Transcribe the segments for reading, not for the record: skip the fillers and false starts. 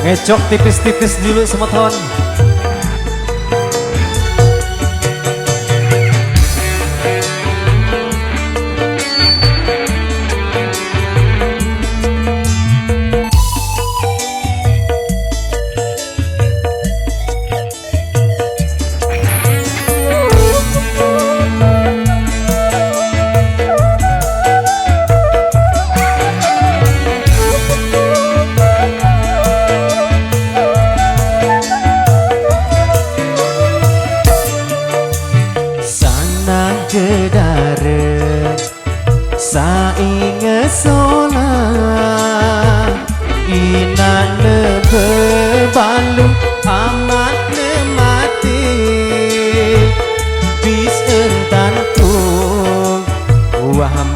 Ngecok tipis-tipis dulu semeton. Kedare sainge sola inane bebalu amat ne mati bis entanku waham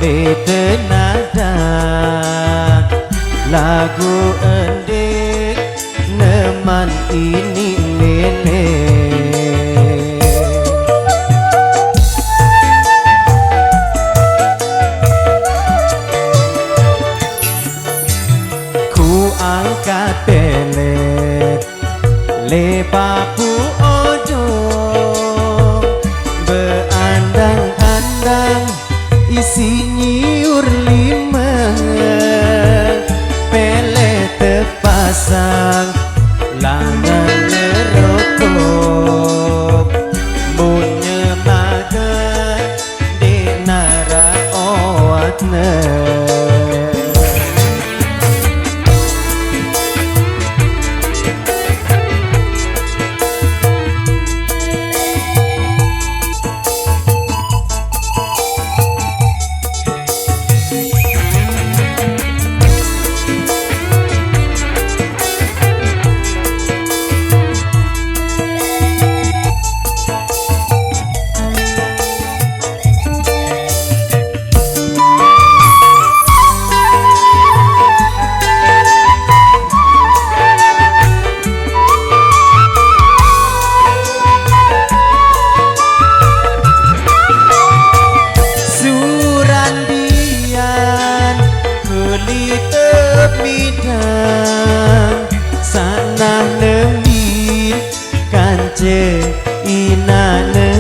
tenada lagu endek neman ini nene. Angkat pelet lepapu ojo beandang-andang isi nyiur lima pelet terpasang langan ngerokok bunyi makan di nara oatne. Sana nemi kance inane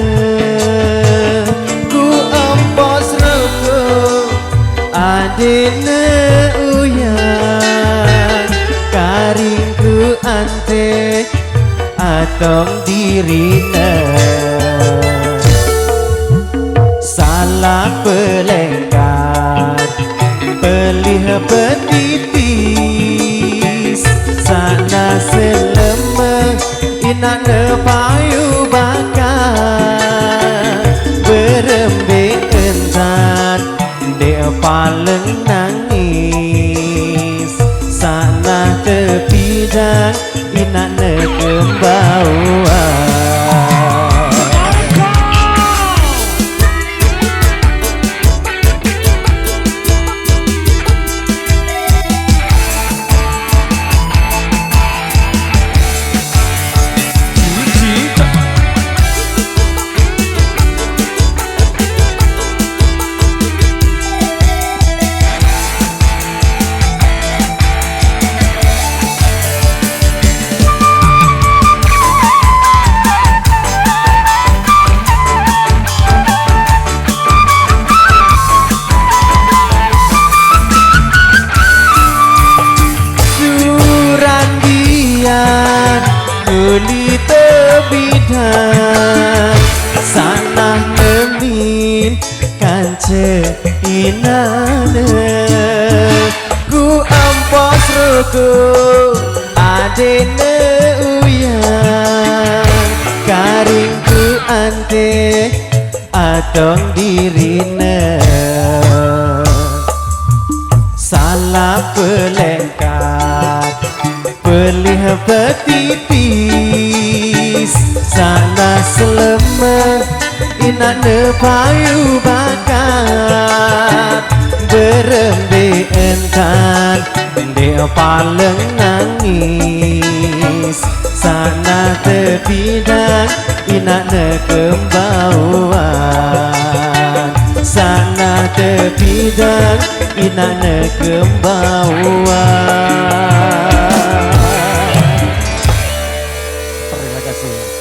ku empos rego adene uyan karing ku ante atong dirina salah pelengkar pelih petitis sana selema inane payu bakar berembe entan dia paling nangis sana tepidang inane kembauan. Beli tebidang sana nemin kance inane ku ampos rego adene uyan karing ku ante atong dirine salah pelengkap pelih petipis sana selema inane payu bakar berembe entan dia paling nangis sana tepidang inane kembauan sana tepidang inane kembauan. kasih.